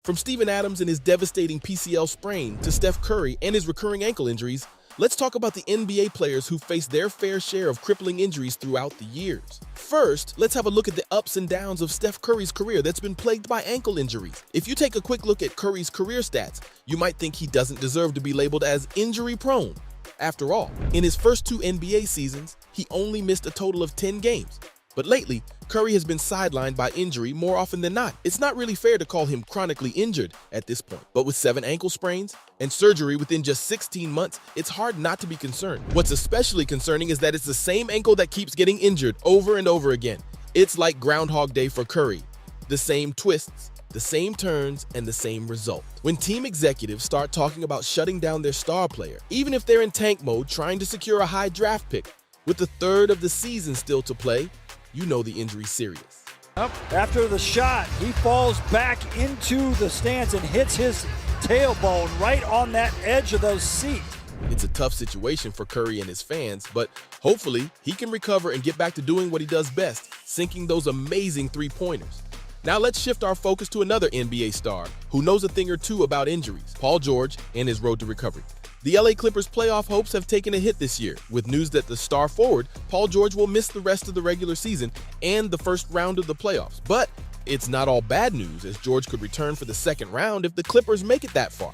From Steven Adams and his devastating PCL sprain to Steph Curry and his recurring ankle injuries, let's talk about the NBA players who face their fair share of crippling injuries throughout the years. First, let's have a look at the ups and downs of Steph Curry's career that's been plagued by ankle injuries. If you take a quick look at Curry's career stats, you might think he doesn't deserve to be labeled as injury-prone. After all, in his first 2 NBA seasons, he only missed a total of 10 games. But lately, Curry has been sidelined by injury more often than not. It's not really fair to call him chronically injured at this point. But with 7 ankle sprains and surgery within just 16 months, it's hard not to be concerned. What's especially concerning is that it's the same ankle that keeps getting injured over and over again. It's like Groundhog Day for Curry. The same twists, the same turns, and the same result. When team executives start talking about shutting down their star player, even if they're in tank mode trying to secure a high draft pick, with the third of the season still to play, you know the injury's serious. After the shot, he falls back into the stands and hits his tailbone right on that edge of those seats. It's a tough situation for Curry and his fans, but hopefully he can recover and get back to doing what he does best, sinking those amazing three-pointers. Now let's shift our focus to another NBA star who knows a thing or two about injuries, Paul George and his road to recovery. The LA Clippers' playoff hopes have taken a hit this year, with news that the star forward, Paul George, will miss the rest of the regular season and the first round of the playoffs. But it's not all bad news, as George could return for the second round if the Clippers make it that far.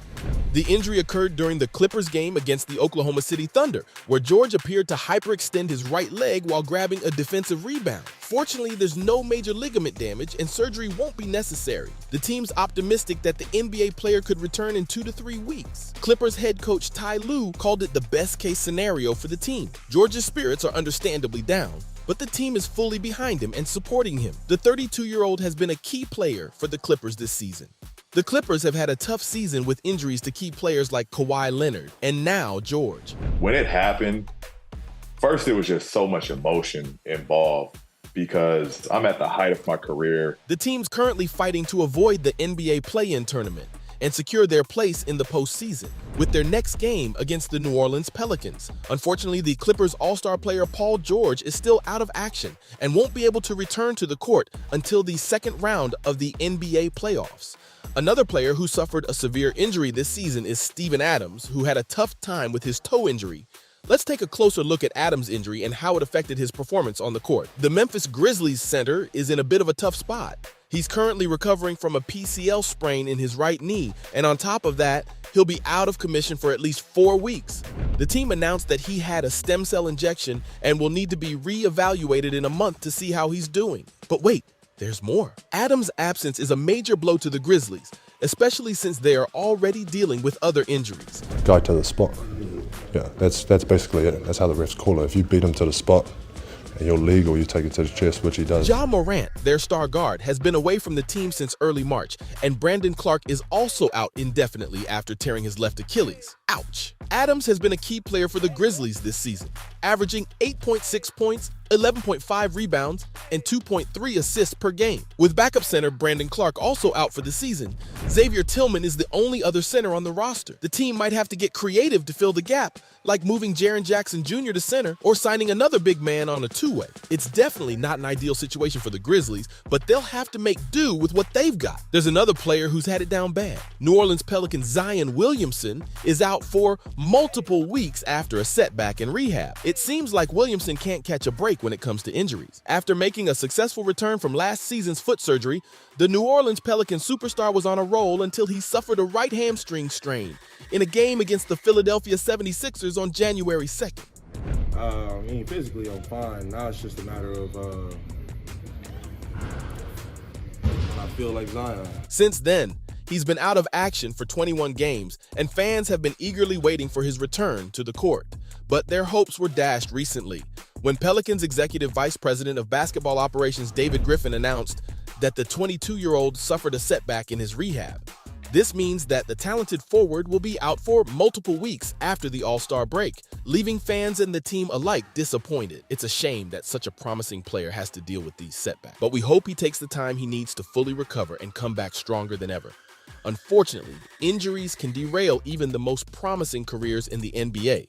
The injury occurred during the Clippers game against the Oklahoma City Thunder, where George appeared to hyperextend his right leg while grabbing a defensive rebound. Fortunately, there's no major ligament damage and surgery won't be necessary. The team's optimistic that the NBA player could return in 2 to 3 weeks. Clippers head coach Ty Lue called it the best-case scenario for the team. George's spirits are understandably down, but the team is fully behind him and supporting him. The 32-year-old has been a key player for the Clippers this season. The Clippers have had a tough season with injuries to key players like Kawhi Leonard and now George. When it happened, first it was just so much emotion involved because I'm at the height of my career. The team's currently fighting to avoid the NBA play-in tournament and secure their place in the postseason with their next game against the New Orleans Pelicans. Unfortunately, the Clippers' all-star player Paul George is still out of action and won't be able to return to the court until the second round of the NBA playoffs. Another player who suffered a severe injury this season is Steven Adams, who had a tough time with his toe injury. Let's take a closer look at Adams' injury and how it affected his performance on the court. The Memphis Grizzlies center is in a bit of a tough spot. He's currently recovering from a PCL sprain in his right knee, and on top of that, he'll be out of commission for at least 4 weeks. The team announced that he had a stem cell injection and will need to be re-evaluated in a month to see how he's doing. But wait, there's more. Adams' absence is a major blow to the Grizzlies, especially since they are already dealing with other injuries. Go to the spot. Yeah, that's basically it. That's how the refs call it. If you beat him to the spot and you're legal, you take it to the chest, which he does. Ja Morant, their star guard, has been away from the team since early March, and Brandon Clark is also out indefinitely after tearing his left Achilles. Ouch. Adams has been a key player for the Grizzlies this season, averaging 8.6 points, 11.5 rebounds, and 2.3 assists per game. With backup center Brandon Clark also out for the season, Xavier Tillman is the only other center on the roster. The team might have to get creative to fill the gap, like moving Jaren Jackson Jr. to center or signing another big man on a two-way. It's definitely not an ideal situation for the Grizzlies, but they'll have to make do with what they've got. There's another player who's had it down bad. New Orleans Pelicans Zion Williamson is out for multiple weeks after a setback in rehab. It seems like Williamson can't catch a break when it comes to injuries. After making a successful return from last season's foot surgery, the New Orleans Pelicans superstar was on a roll until he suffered a right hamstring strain in a game against the Philadelphia 76ers on January 2nd. Physically I'm fine. Now it's just a matter of I feel like Zion. Since then, he's been out of action for 21 games, and fans have been eagerly waiting for his return to the court. But their hopes were dashed recently when Pelicans Executive Vice President of Basketball Operations David Griffin announced that the 22-year-old suffered a setback in his rehab. This means that the talented forward will be out for multiple weeks after the All-Star break, leaving fans and the team alike disappointed. It's a shame that such a promising player has to deal with these setbacks, but we hope he takes the time he needs to fully recover and come back stronger than ever. Unfortunately, injuries can derail even the most promising careers in the NBA,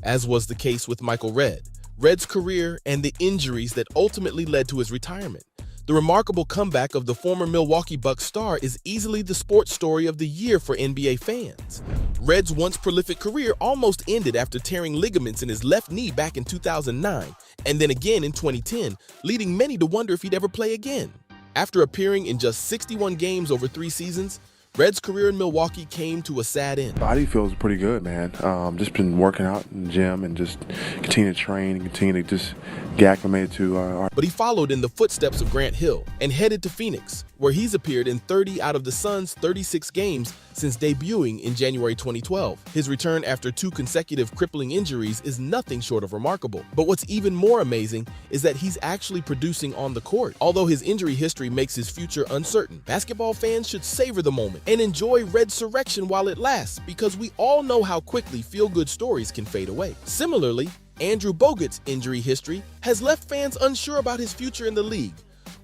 as was the case with Michael Redd. Redd's career and the injuries that ultimately led to his retirement. The remarkable comeback of the former Milwaukee Bucks star is easily the sports story of the year for NBA fans. Red's once prolific career almost ended after tearing ligaments in his left knee back in 2009, and then again in 2010, leading many to wonder if he'd ever play again. After appearing in just 61 games over 3 seasons, Red's career in Milwaukee came to a sad end. Body feels pretty good, man. Just been working out in the gym and just continue to train and continue to just get acclimated to our. But he followed in the footsteps of Grant Hill and headed to Phoenix, where he's appeared in 30 out of the Suns' 36 games since debuting in January 2012. His return after 2 consecutive crippling injuries is nothing short of remarkable. But what's even more amazing is that he's actually producing on the court. Although his injury history makes his future uncertain, basketball fans should savor the moment and enjoy Red's surrection while it lasts, because we all know how quickly feel-good stories can fade away. Similarly, Andrew Bogut's injury history has left fans unsure about his future in the league.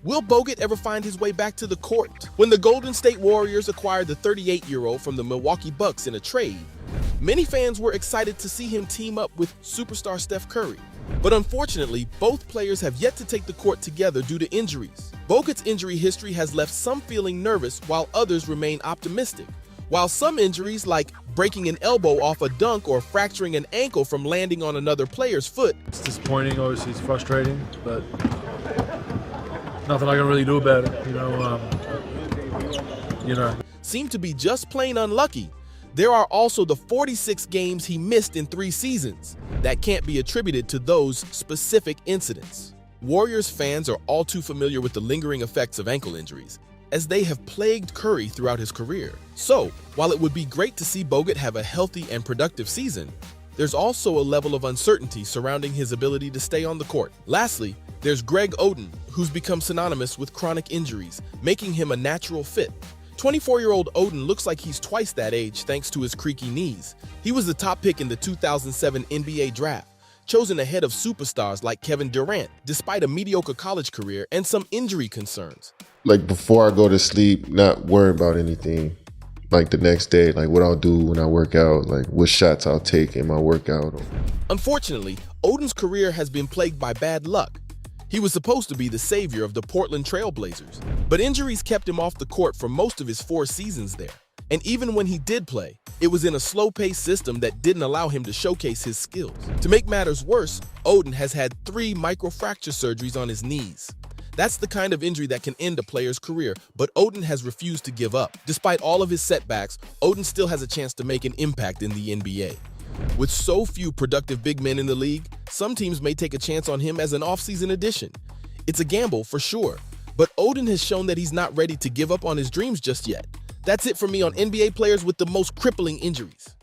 Will Bogut ever find his way back to the court? When the Golden State Warriors acquired the 38-year-old from the Milwaukee Bucks in a trade, many fans were excited to see him team up with superstar Steph Curry. But unfortunately, both players have yet to take the court together due to injuries. Bogut's injury history has left some feeling nervous while others remain optimistic. While some injuries, like breaking an elbow off a dunk or fracturing an ankle from landing on another player's foot, it's disappointing, obviously it's frustrating, but nothing I can really do about it, seem to be just plain unlucky, there are also the 46 games he missed in 3 seasons that can't be attributed to those specific incidents. Warriors fans are all too familiar with the lingering effects of ankle injuries, as they have plagued Curry throughout his career. So, while it would be great to see Bogut have a healthy and productive season, there's also a level of uncertainty surrounding his ability to stay on the court. Lastly, there's Greg Oden, who's become synonymous with chronic injuries, making him a natural fit. 24-year-old Oden looks like he's twice that age thanks to his creaky knees. He was the top pick in the 2007 NBA draft, chosen ahead of superstars like Kevin Durant, despite a mediocre college career and some injury concerns. Like before I go to sleep, not worry about anything. Like the next day, like what I'll do when I work out, like what shots I'll take in my workout. Unfortunately, Oden's career has been plagued by bad luck. He was supposed to be the savior of the Portland Trail Blazers, but injuries kept him off the court for most of his 4 seasons there. And even when he did play, it was in a slow-paced system that didn't allow him to showcase his skills. To make matters worse, Oden has had 3 microfracture surgeries on his knees. That's the kind of injury that can end a player's career, but Oden has refused to give up. Despite all of his setbacks, Oden still has a chance to make an impact in the NBA. With so few productive big men in the league, some teams may take a chance on him as an off-season addition. It's a gamble for sure, but Oden has shown that he's not ready to give up on his dreams just yet. That's it for me on NBA players with the most crippling injuries.